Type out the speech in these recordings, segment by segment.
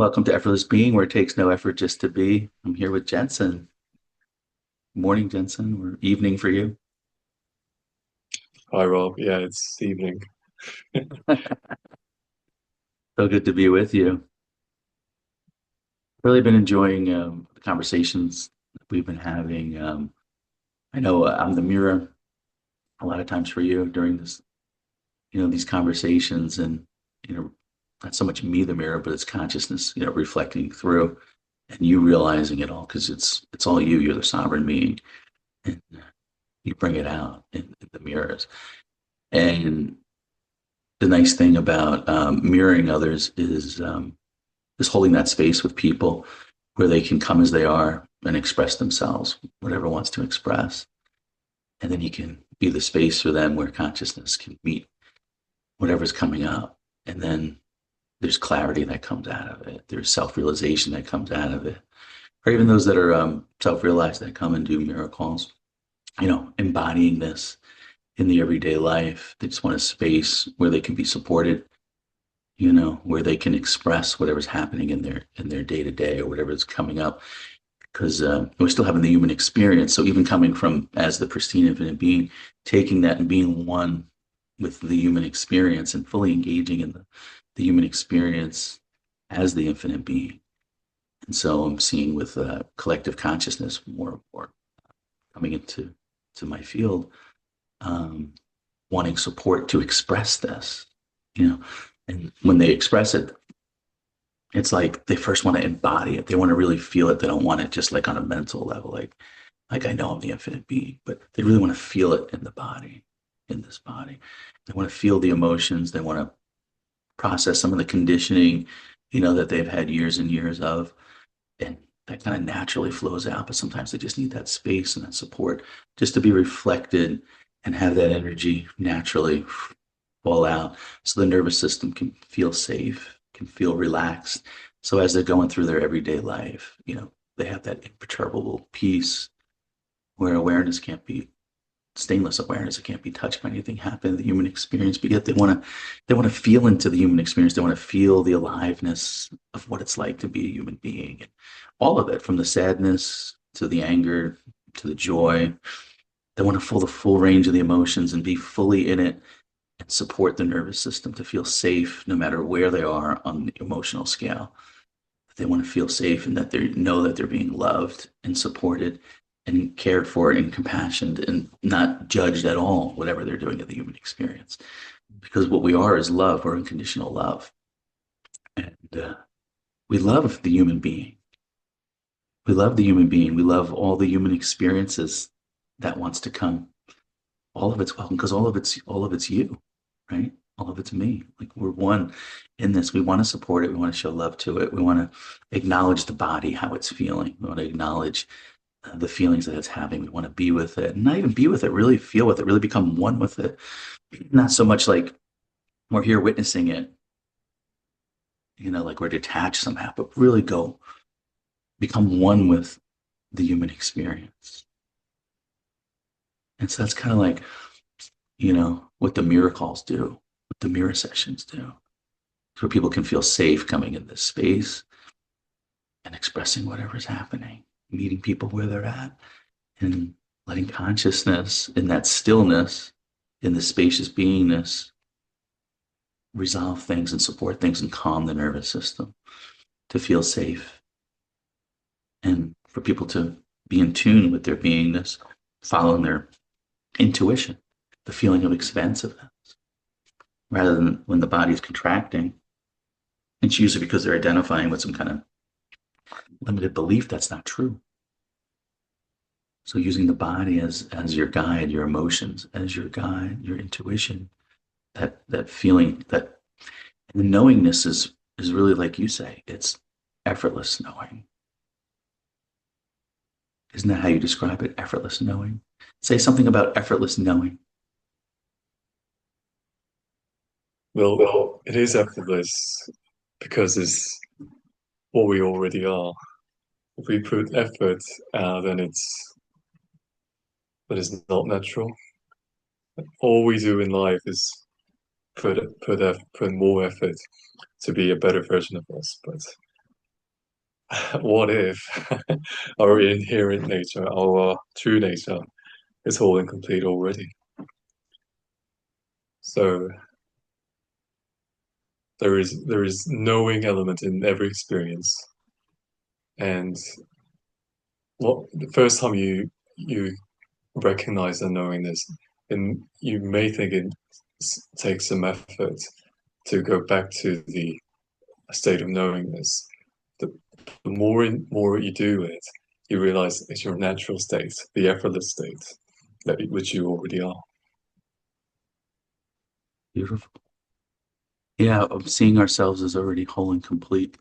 Welcome to Effortless Being, where it takes no effort just to be. I'm here with Jensen. Morning, Jensen, or evening for you. Hi Rob, yeah, it's evening. So good to be with you. Really been enjoying the conversations that we've been having. I know I'm the mirror a lot of times for you during these conversations, and you know, not so much me the mirror, but it's consciousness, reflecting through, and you realizing it all because it's all you. You're the sovereign being, and you bring it out in the mirrors. And the nice thing about mirroring others is holding that space with people where they can come as they are and express themselves, whatever wants to express, and then you can be the space for them where consciousness can meet whatever's coming up, and then there's clarity that comes out of it. There's self-realization that comes out of it, or even those that are self-realized that come and do miracles. Embodying this in the everyday life. They just want a space where they can be supported, where they can express whatever's happening in their day to day or whatever's coming up. Because we're still having the human experience. So even coming from as the pristine infinite being, taking that and being one with the human experience and fully engaging in the human experience as the infinite being. And so I'm seeing with collective consciousness more and more coming into my field, um, wanting support to express this, you know, and when they express it, it's like they first want to embody it. They want to really feel it. They don't want it just like on a mental level, like I know I'm the infinite being, but they really want to feel it in the body, in this body. They want to feel the emotions. They want to process some of the conditioning, that they've had years and years of, and that kind of naturally flows out. But sometimes they just need that space and that support just to be reflected and have that energy naturally fall out so the nervous system can feel safe, can feel relaxed. So as they're going through their everyday life, they have that imperturbable peace where awareness can't be stainless awareness. It can't be touched by anything happen in the human experience, but yet they want to feel into the human experience. They want to feel the aliveness of what it's like to be a human being. And all of it, from the sadness to the anger to the joy. They want to feel the full range of the emotions and be fully in it and support the nervous system to feel safe no matter where they are on the emotional scale. They want to feel safe and that they know that they're being loved and supported and cared for and compassioned and not judged at all, whatever they're doing in the human experience. Because what we are is love, we're unconditional love. And we love the human being. We love the human being. We love all the human experiences that wants to come. All of it's welcome because all of it's you, right? All of it's me. Like we're one in this. We want to support it. We want to show love to it. We want to acknowledge the body, how it's feeling. We want to acknowledge the feelings that it's having. We want to be with it, and not even be with it, really feel with it, really become one with it. Not so much like we're here witnessing it, like we're detached somehow, but really go become one with the human experience. And so that's kind of like, what the mirror calls do, what the mirror sessions do, where people can feel safe coming in this space and expressing whatever's happening, meeting people where they're at, and letting consciousness in that stillness, in the spacious beingness, resolve things and support things and calm the nervous system to feel safe and for people to be in tune with their beingness, following their intuition, the feeling of expansiveness, rather than when the body's contracting. It's usually because they're identifying with some kind of limited belief that's not true. So using the body as your guide, your emotions as your guide, your intuition, that feeling, that the knowingness is really like you say, it's effortless knowing. Isn't that how you describe it? Effortless knowing. Say something about effortless knowing. Well, it is effortless because it's what we already are. If we put effort, then not natural. All we do in life is put more effort to be a better version of us. But what if our inherent nature, our true nature, is whole and complete already? So there is knowing element in every experience, and what the first time you recognize the knowingness, and you may think it takes some effort to go back to the state of knowingness. The, the more you do it, you realize it's your natural state, the effortless state that which you already are. Beautiful. Yeah, seeing ourselves as already whole and complete.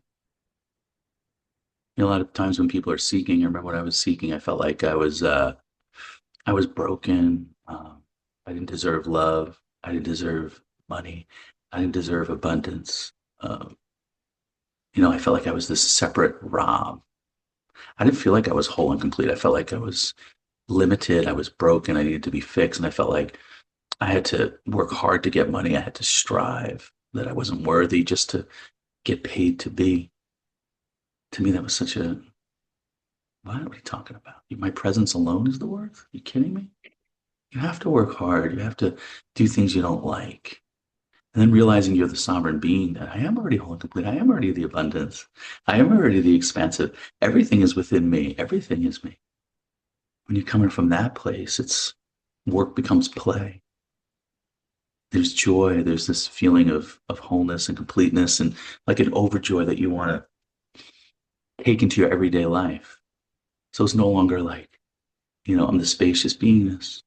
You know, a lot of times when people are seeking, I remember when I was seeking, I felt like I was broken. I didn't deserve love. I didn't deserve money. I didn't deserve abundance. Um, I felt like I was this separate Rob. I didn't feel like I was whole and complete. I felt like I was limited. I was broken. I needed to be fixed. And I felt like I had to work hard to get money. I had to strive, that I wasn't worthy just to get paid to be. To me, that was such a, what are you talking about? My presence alone is the worth? Are you kidding me? You have to work hard. You have to do things you don't like. And then realizing you're the sovereign being, that I am already whole and complete. I am already the abundance. I am already the expansive. Everything is within me. Everything is me. When you're coming from that place, it's work becomes play. There's joy. There's this feeling of wholeness and completeness, and like an overjoy that you want to take into your everyday life. So it's no longer like, I'm the spacious beingness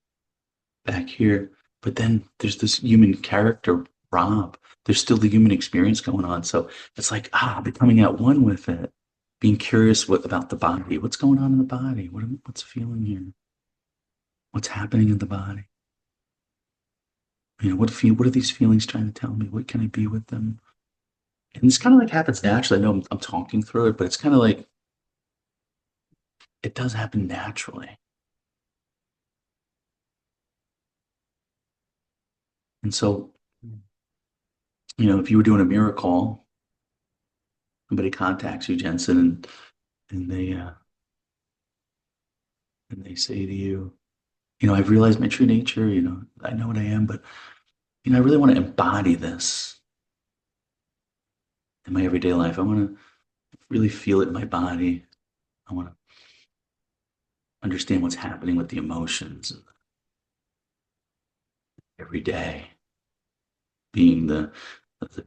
back here. But then there's this human character, Rob. There's still the human experience going on. So it's like, becoming at one with it, being curious about the body. What's going on in the body? What's feeling here? What's happening in the body? What are these feelings trying to tell me? What can I be with them? And it's kind of like happens naturally. I know I'm talking through it, but it's kind of like it does happen naturally. And so, if you were doing a miracle, somebody contacts you, Jensen, and they say to you, I've realized my true nature, I know what I am, but I really want to embody this in my everyday life. I want to really feel it in my body. I want to understand what's happening with the emotions every day, being the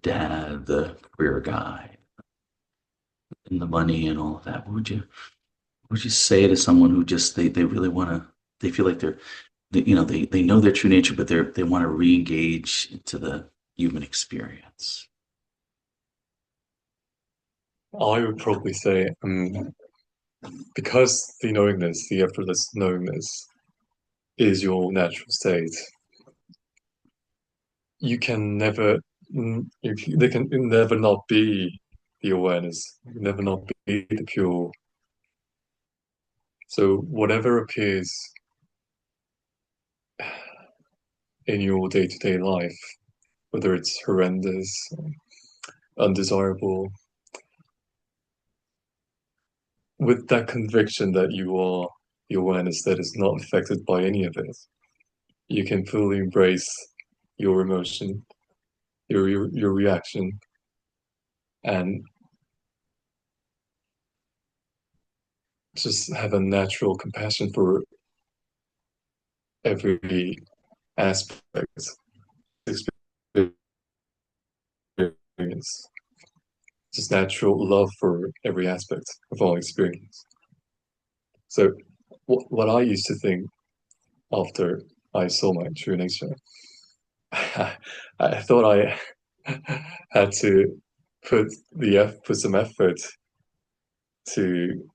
dad, the career guy, and the money and all of that. What would you say to someone who just they really want to, they feel like they know their true nature, but they want to re-engage into the human experience? I would probably say, because the knowingness, the effortless knowingness, is your natural state, you can never, they can never not be the awareness, never not be the pure. So whatever appears in your day-to-day life, whether it's horrendous, undesirable, with that conviction that you are the awareness that is not affected by any of it, you can fully embrace your emotion, your reaction, and just have a natural compassion for every aspect experience, just natural love for every aspect of all experience. So, what I used to think after I saw my true nature, I thought I had to put some effort to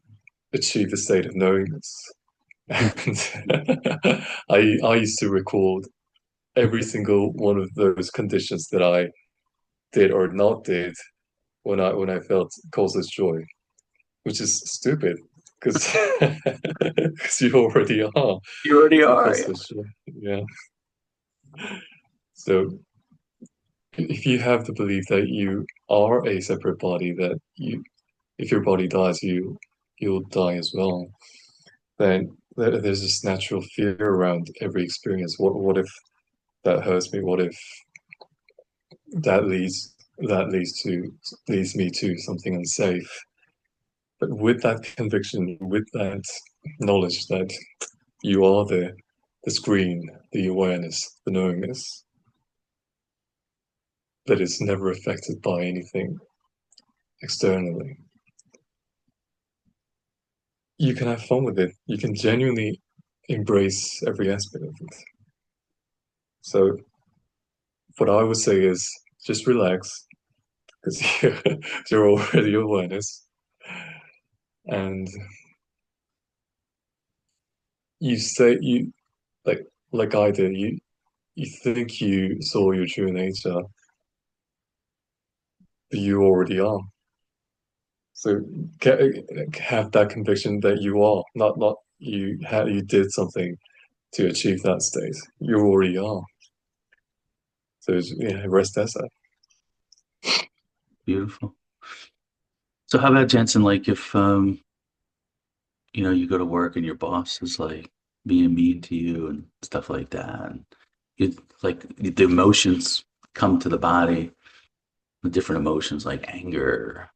achieve a state of knowingness. And I used to record every single one of those conditions that I did or not did when I felt causeless joy, which is stupid because because you already are You already the are. Yeah. causeless joy. Yeah. So if you have the belief that you are a separate body, that if your body dies, you'll die as well. Then there's this natural fear around every experience. What if that hurts me? What if that leads me to something unsafe? But with that conviction, with that knowledge that you are the screen, the awareness, the knowingness, that is never affected by anything externally, you can have fun with it. You can genuinely embrace every aspect of it. So what I would say is just relax because you're already awareness, and you say you like like I did. You think you saw your true nature, but you already are. So have that conviction that you are, not you did something to achieve that state. You already are. So yeah, rest as that. Beautiful. So how about Jensen, like if you go to work and your boss is like being mean to you and stuff like that, and you like the emotions come to the body, the different emotions like anger.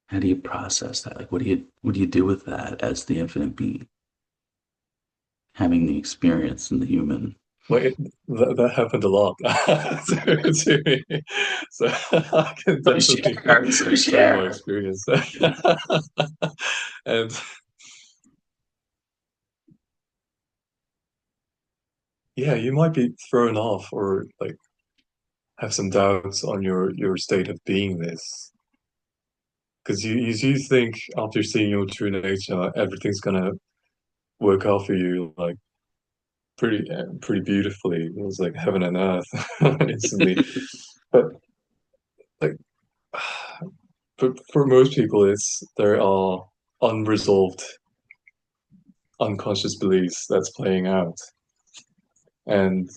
How do you process that? Like what do you do with that as the infinite being, having the experience in the human? Like that happened a lot to me, so I can So definitely share, so tell you my share. experience. And yeah, you might be thrown off or like have some doubts on your state of being this because you think after seeing your true nature, everything's gonna work out for you like pretty beautifully. It was like heaven and earth instantly. But like, but for most people, it's there are unresolved unconscious beliefs that's playing out, and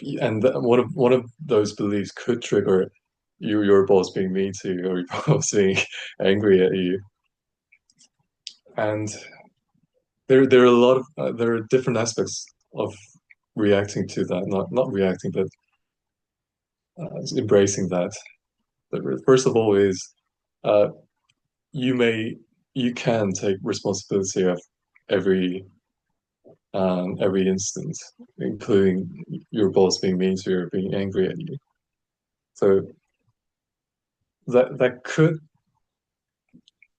one of those beliefs could trigger your boss being mean to you or your boss being angry at you, and there are a lot of there are different aspects of reacting to that, not reacting, but embracing that. First of all, is uh, you may you can take responsibility of every every instance, including your boss being mean to you or being angry at you. So that could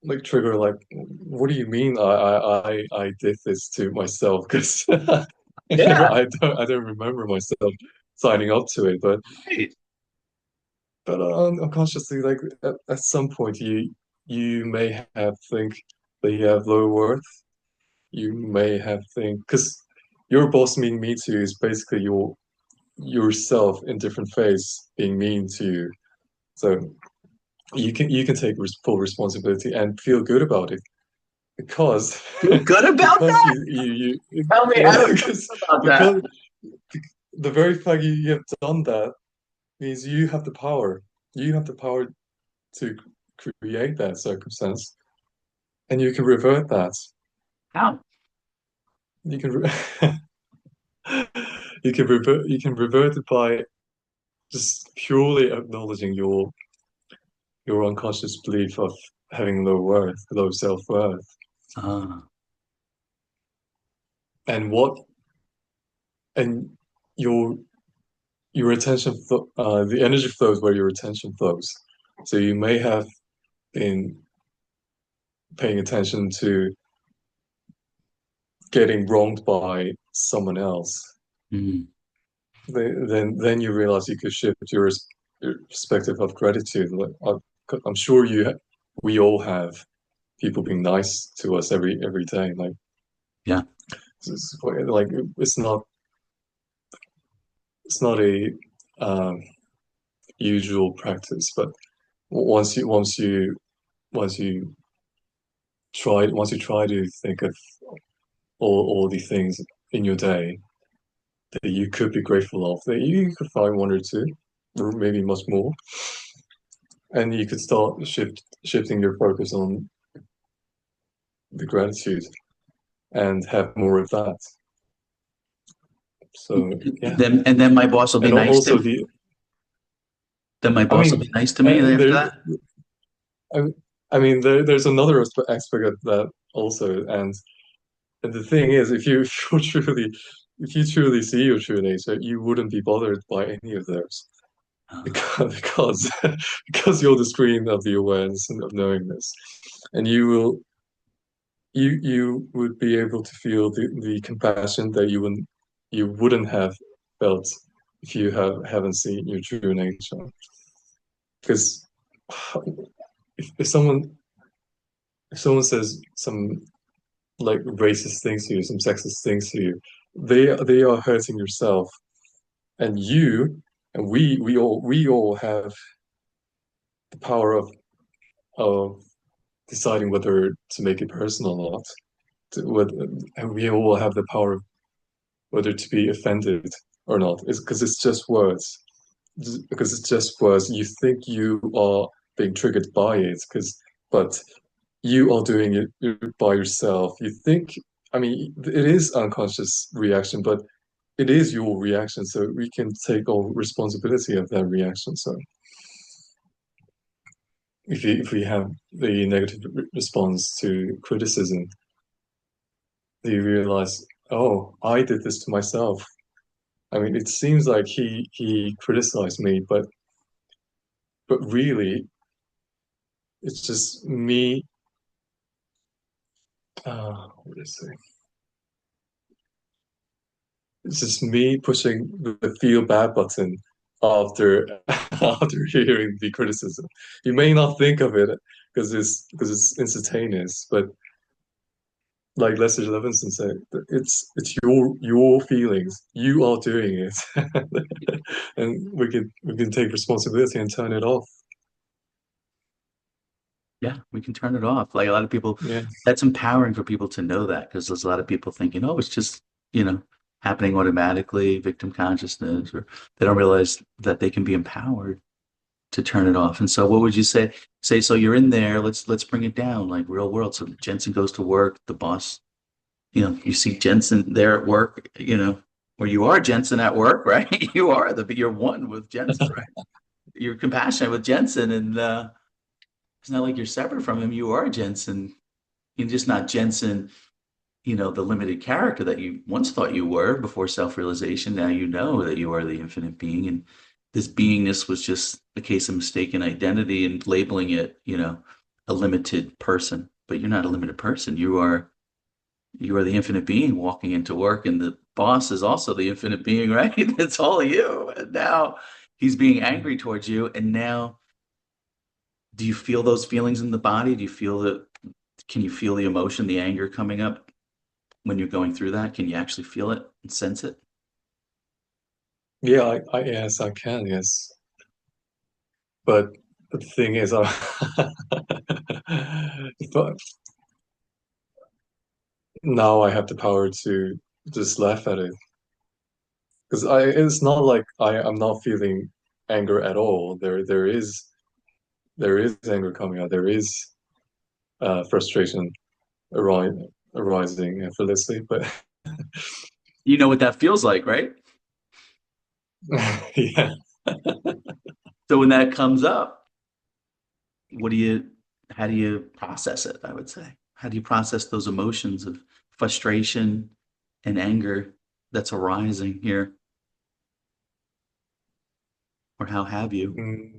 like trigger like, what do you mean I did this to myself? Because Yeah, I don't remember myself signing up to it, right. but unconsciously, like at some point, you may have think that you have low worth. You may have think because your boss being mean to you is basically yourself in different phase being mean to you. So you can take full responsibility and feel good about it because Feel good about because that? you Tell me well how to feel because good about that. because the very fact you have done that means you have the power. You have the power to create that circumstance, and you can revert that. How? You can you can revert it by just purely acknowledging your unconscious belief of having low worth, low self-worth, Ah, and what and your your the energy flows where your attention flows. So you may have been paying attention to getting wronged by someone else. mm, Then you realize you could shift your perspective of gratitude. Like, I'm sure we all have people being nice to us every day. Like yeah. like it's not a um, usual practice, but once you once you try to think of all the things in your day that you could be grateful of, that you could find one or two, or maybe much more. and you could start shifting your focus on the gratitude and have more of that. So yeah, Then my boss will be and nice to also me. Then my I boss will mean, be nice to me after there, that. I, I mean, there's another aspect of that also, and the thing is, if you if you truly see your true nature, you wouldn't be bothered by any of those Uh, because because you're the screen of the awareness and of knowingness, and you would be able to feel the compassion that you wouldn't have felt if you haven't seen your true nature. Because if someone says some like racist things to you, some sexist things to you, they are hurting yourself, and you and we all have the power of deciding whether to make it personal or not. And we all have the power of whether to be offended or not. It's because it's just words. Because it's just words. You think you are being triggered by it, but you are doing it by yourself. You think, I mean, it is unconscious reaction, but it is your reaction. So we can take all responsibility of that reaction. So if we have the negative response to criticism, you realize, oh, I did this to myself. I mean, it seems like he criticized me, but really, it's just me. What is it? It's just me pushing the feel bad button after after hearing the criticism. You may not think of it because it's instantaneous, but like Lester Levinson said, it's your feelings. You are doing it, and we can take responsibility and turn it off. yeah, we can turn it off. Like a lot of people, Yeah. that's empowering for people to know that because there's a lot of people thinking, oh, it's just, you know, happening automatically, victim consciousness, or they don't realize that they can be empowered to turn it off. And so what would you say? Say, so you're in there, let's bring it down, like real world. So Jensen goes to work, the boss, you see Jensen there at work, or you are Jensen at work, right? You're one with Jensen, right? You're compassionate with Jensen, and it's not like you're separate from him. You are Jensen. You're just not Jensen, the limited character that you once thought you were before self-realization. Now you know that you are the infinite being, and this beingness was just a case of mistaken identity and labeling it, a limited person. But you're not a limited person. You are the infinite being walking into work, and the boss is also the infinite being, right? It's all you. And now he's being angry towards you, and now do you feel those feelings in the body? Do you feel the Can you feel the emotion, the anger coming up when you're going through that? Can you actually feel it and sense it? Yeah, yes, I can, yes. But the thing is, but now I have the power to just laugh at it. Because it's not like I'm not feeling anger at all. There is anger coming out. There is frustration arising effortlessly. But You know what that feels like, right? yeah, So when that comes up, what do you, how do you process it? I would say, how do you process those emotions of frustration and anger that's arising here, or how have you? mm.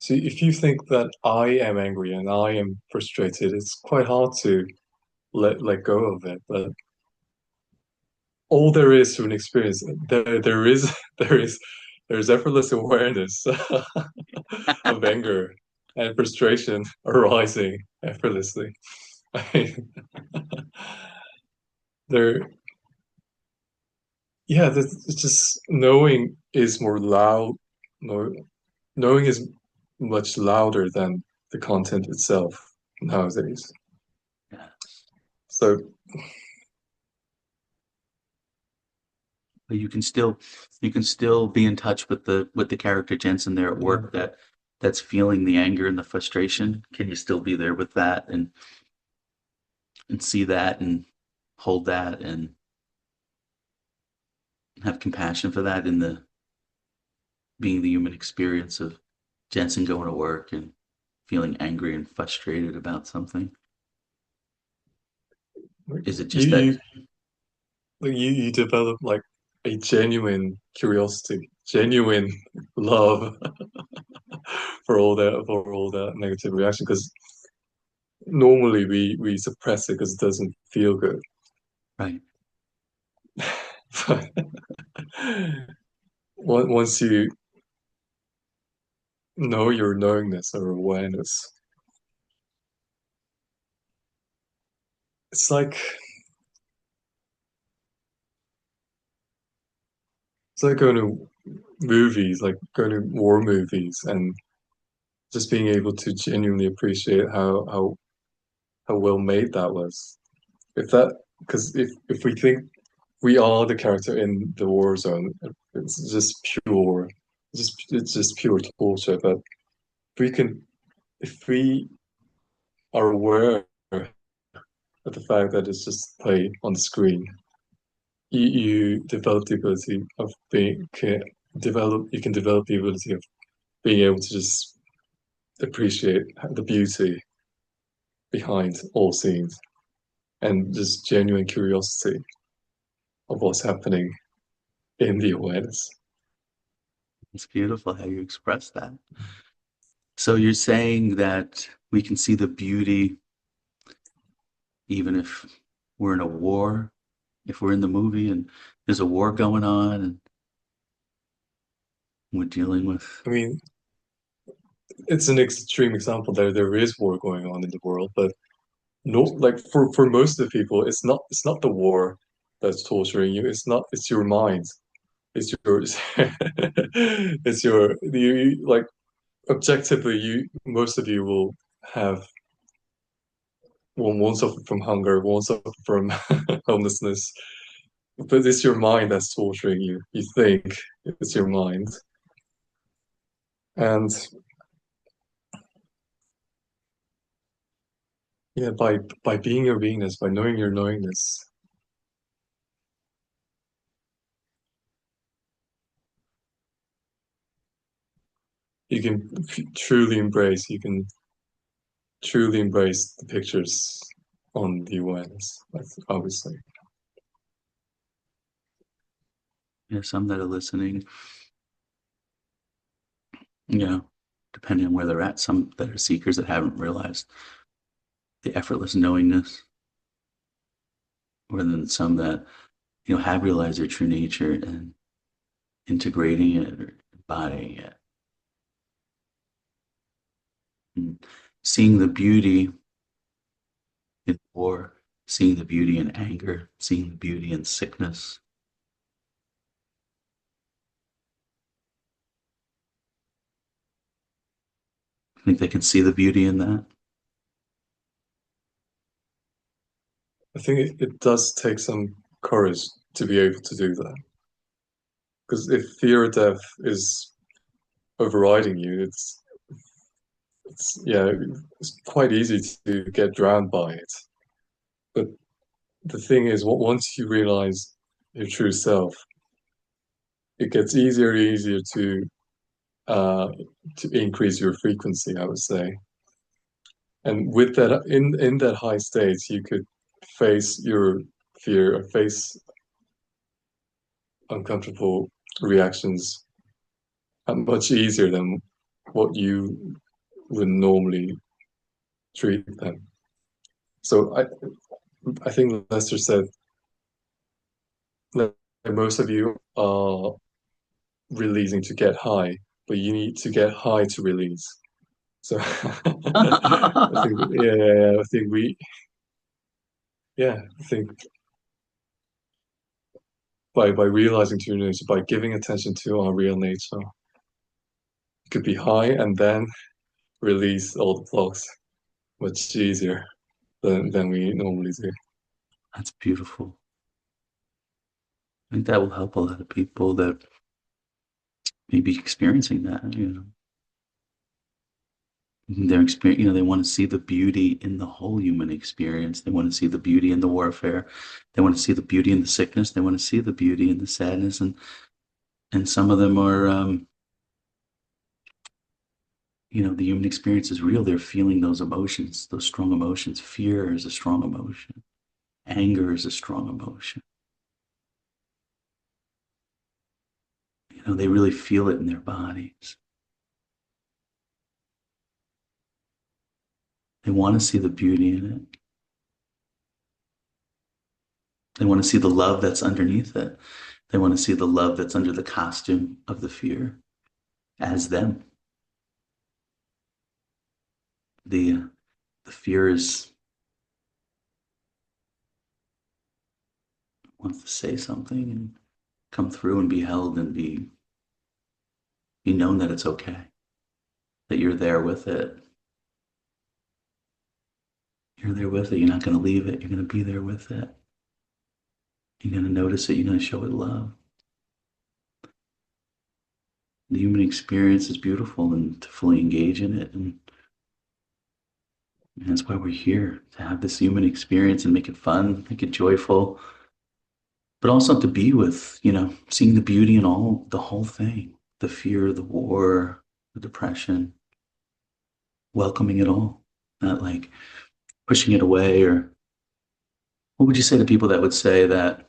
See, if you think that I am angry and I am frustrated, it's quite hard to let go of it. But all there is to an experience, there is there's effortless awareness of anger and frustration arising effortlessly. I mean, there, yeah, it's just knowing is more loud. More, knowing is much louder than the content itself nowadays. Yes. So But you can still be in touch with the character Jensen there at Yeah. work that's feeling the anger and the frustration. Can you still be there with that and see that and hold that and have compassion for that in the being the human experience of Jensen going to work and feeling angry and frustrated about something? Like, Is it You just that? you you develop like a genuine curiosity, genuine love for all that negative reaction because normally we suppress it because it doesn't feel good. Right. But once you know your knowingness or awareness, it's like going to movies, like going to war movies, and just being able to genuinely appreciate how well made that was. If that, because if we think we are the character in the war zone, it's just pure, it's just pure torture. But we can, if we are aware of the fact that it's just play on the screen, you develop the ability of you can develop the ability of being able to just appreciate the beauty behind all scenes and just genuine curiosity of what's happening in the awareness. It's beautiful how you express that. So you're saying that we can see the beauty even if we're in a war, if we're in the movie and there's a war going on and we're dealing with. I mean, it's an extreme example there. There is war going on in the world, but no, like for most of the people, it's not the war that's torturing you. It's your mind. It's your it's your like objectively you most of you will have won't suffer from hunger, won't suffer from homelessness. But it's your mind that's torturing you. You think it's your mind. And yeah, by being your beingness, by knowing your knowingness, you can you can truly embrace the pictures on the awareness, obviously. Some that are listening, you know, depending on where they're at, some that are seekers that haven't realized the effortless knowingness, or then some that, have realized their true nature and integrating it or embodying it. And seeing the beauty in war, seeing the beauty in anger, seeing the beauty in sickness. I think they can see the beauty in that. I think it does take some courage to be able to do that. Because if fear of death is overriding you, it's yeah, it's quite easy to get drowned by it. But the thing is, once you realize your true self, it gets easier and easier uh, to increase your frequency, I would say. And with that, in that high state, you could face your fear, or face uncomfortable reactions much easier than what you would normally treat them. So I think Lester said that most of you are releasing to get high, but you need to get high to release. So I think I think I think by realizing true nature, by giving attention to our real nature, it could be high and then release all the blocks much easier than we normally do. That's beautiful. I think that will help a lot of people that may be experiencing that, They're experience, they want to see the beauty in the whole human experience. They want to see the beauty in the warfare. They want to see the beauty in the sickness. They want to see the beauty in the sadness. And some of them are, the human experience is real. They're feeling those emotions, those strong emotions. Fear is a strong emotion. Anger is a strong emotion. They really feel it in their bodies. They want to see the beauty in it. They want to see the love that's underneath it. They want to see the love that's under the costume of the fear as them. The fear is wants to say something and come through and be held and be known that it's okay, that you're there with it. You're there with it. You're not going to leave it. You're going to be there with it. You're going to notice it. You're going to show it love. The human experience is beautiful, and to fully engage in it. And that's why we're here, to have this human experience and make it fun, make it joyful, but also to be with, seeing the beauty in the whole thing, the fear, the war, the depression, welcoming it all, not like pushing it away. Or what would you say to people that would say that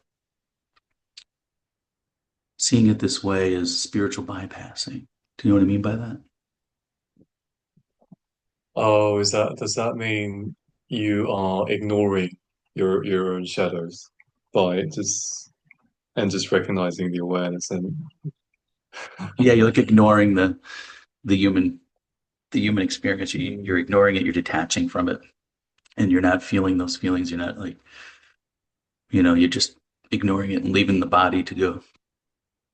seeing it this way is spiritual bypassing? Do you know what I mean by that? Oh, does that mean you are ignoring your own shadows by just recognizing the awareness and Yeah, you're like ignoring the human the human experience. You're ignoring it. You're detaching from it, and you're not feeling those feelings. You're not like, you're just ignoring it and leaving the body to go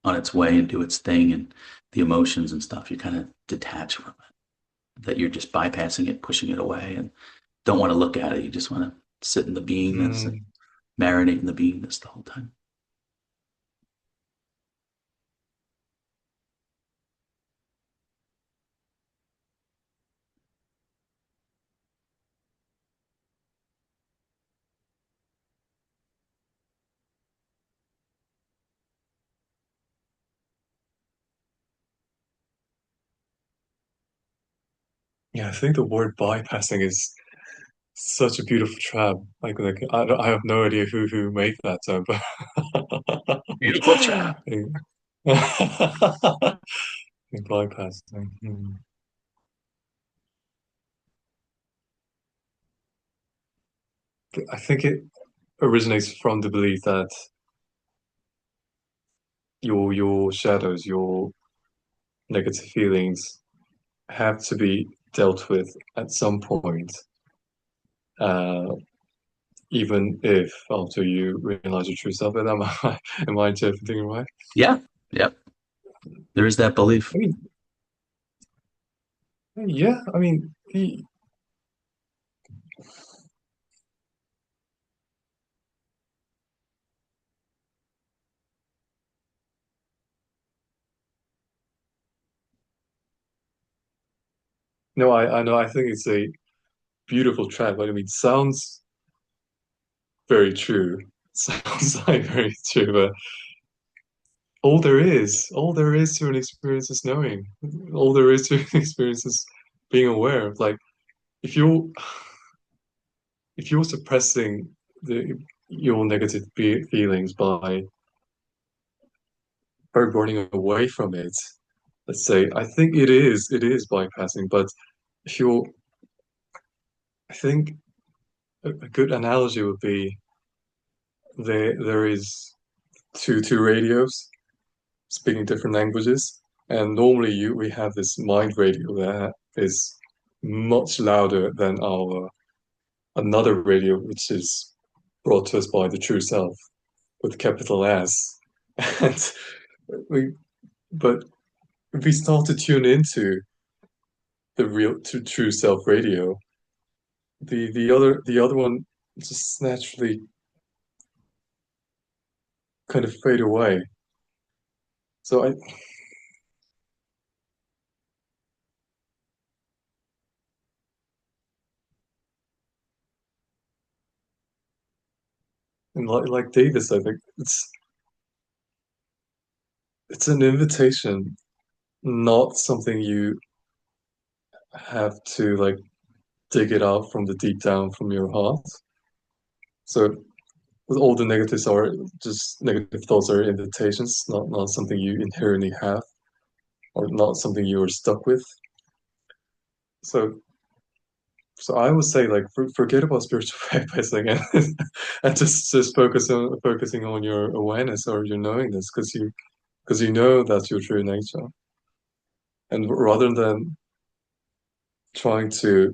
on its way and do its thing, and the emotions and stuff. You kind of detach from it. That you're just bypassing it, pushing it away, and don't want to look at it. You just want to sit in the beingness and mm, marinate in the beingness the whole time. yeah, I think the word bypassing is such a beautiful trap. Like I have no idea who made that term, but Beautiful job. bypassing. Hmm. I think it originates from the belief that your shadows, your negative feelings have to be dealt with at some point, uh, even if after you realize your true self. And am I interpreting it right? Yeah, yep. There is that belief. I mean, yeah. I mean, no, I know. I think it's a beautiful track. But I mean, sounds very true. Sounds like very true. But all there is to an experience is knowing. All there is to an experience is being aware of. Like, if you're if you're suppressing the your negative feelings by running away from it, let's say, I think it is bypassing. But if you're, I think a good analogy would be there is two radios speaking different languages, and normally you we have this mind radio that is much louder than our another radio, which is brought to us by the true self with capital S. And we, but if we start to tune into the real true self radio, the other one just naturally kind of fade away. So I and like Davis, I think it's an invitation, not something you have to like dig it out from the deep down from your heart. So all the negatives are just negative thoughts are invitations, not something you inherently have or not something you are stuck with. So so I would say like forget about spiritual practicing and just focusing on your awareness or your knowingness because you know that's your true nature. And rather than trying to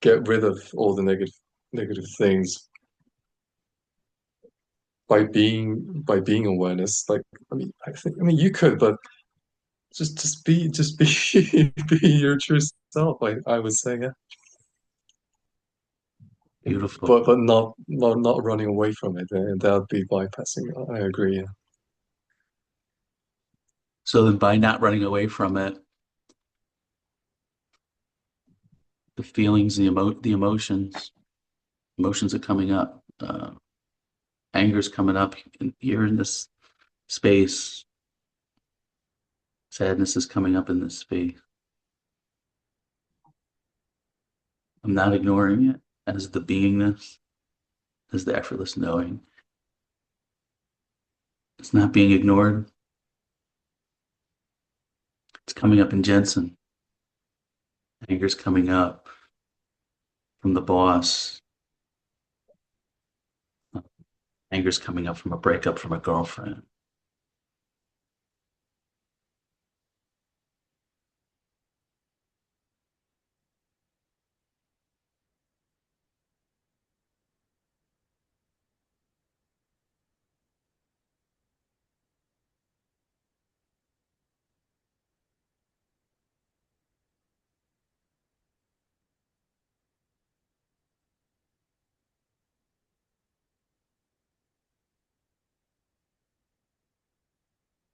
get rid of all the negative things by being awareness, like I mean you could, but just be be your true self. I would say, yeah, Beautiful. but not running away from it, and that would be bypassing. I agree. Yeah. So then by not running away from it, the feelings, emotions are coming up. Anger's coming up. You're in this space. Sadness is coming up in this space. I'm not ignoring it as the beingness, as the effortless knowing. It's not being ignored. It's coming up in Jensen. Anger's coming up from the boss. Anger's coming up from a breakup from a girlfriend.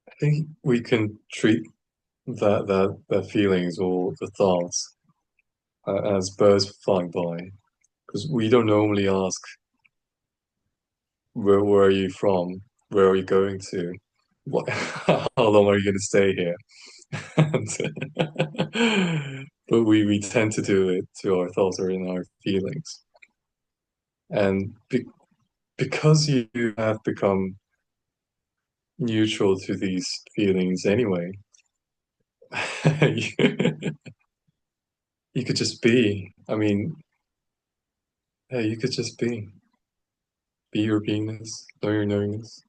I think we can treat that feelings or the thoughts as birds flying by because we don't normally ask where are you from, where are you going to, what how long are you going to stay here, but we tend to do it to our thoughts or in our feelings, and because you have become neutral to these feelings anyway, you, you could just be. I mean, yeah, you could just be your beingness, know your knowingness.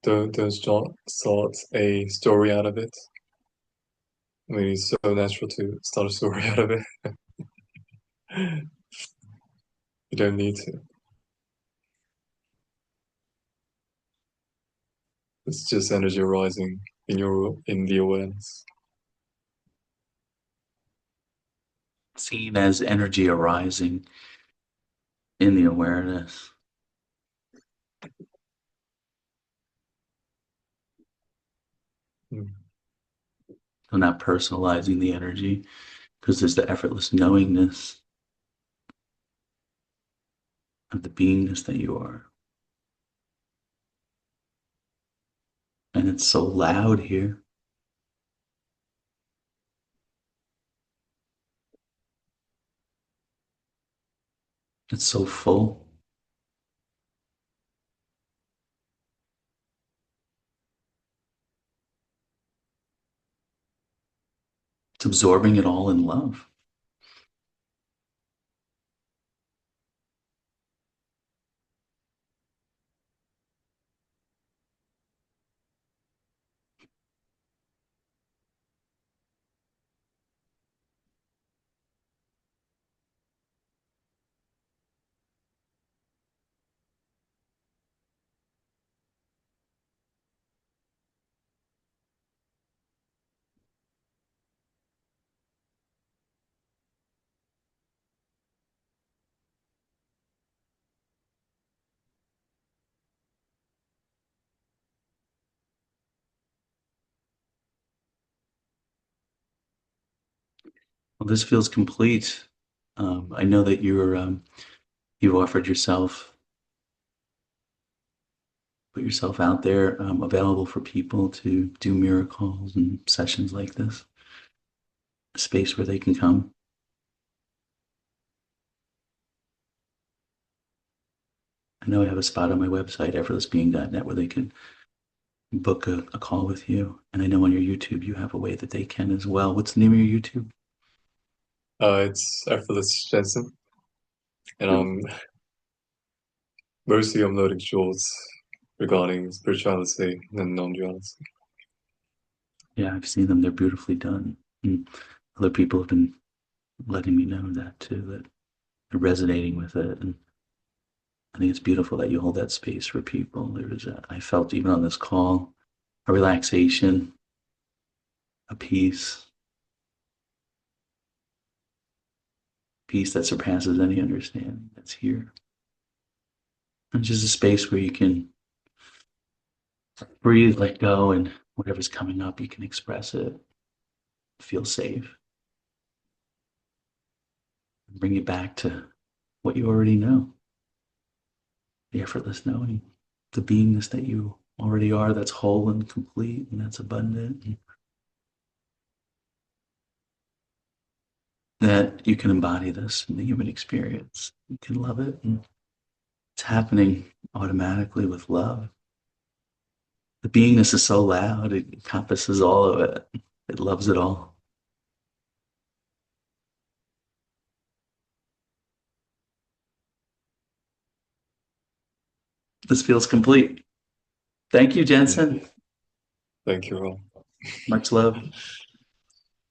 Don't start a story out of it. I mean, it's so natural to start a story out of it. You don't need to. It's just energy arising in the awareness. Seen as energy arising in the awareness. Mm. So not personalizing the energy because there's the effortless knowingness of the beingness that you are. And it's so loud here. It's so full. It's absorbing it all in love. Well, this feels complete. I know that you've offered yourself, put yourself out there, available for people to do miracles and sessions like this, a space where they can come. I know I have a spot on my website, effortlessbeing.net, where they can book a call with you. And I know on your YouTube you have a way that they can as well. What's the name of your YouTube? It's effortless Jensen, and Beautiful. mostly I'm loading shorts regarding spirituality and non-duality. Yeah, I've seen them. They're beautifully done. And other people have been letting me know that too, that they're resonating with it. And I think it's beautiful that you hold that space for people. I felt even on this call, a relaxation, a peace that surpasses any understanding that's here. And just a space where you can breathe, let go, and whatever's coming up, you can express it, feel safe, and bring you back to what you already know, the effortless knowing, the beingness that you already are, that's whole and complete and that's abundant, and that you can embody this in the human experience. You can love it, and it's happening automatically with love. The beingness is so loud, it encompasses all of it. It loves it all. This feels complete. Thank you, Yeah, Jensen. thank you all. Much love.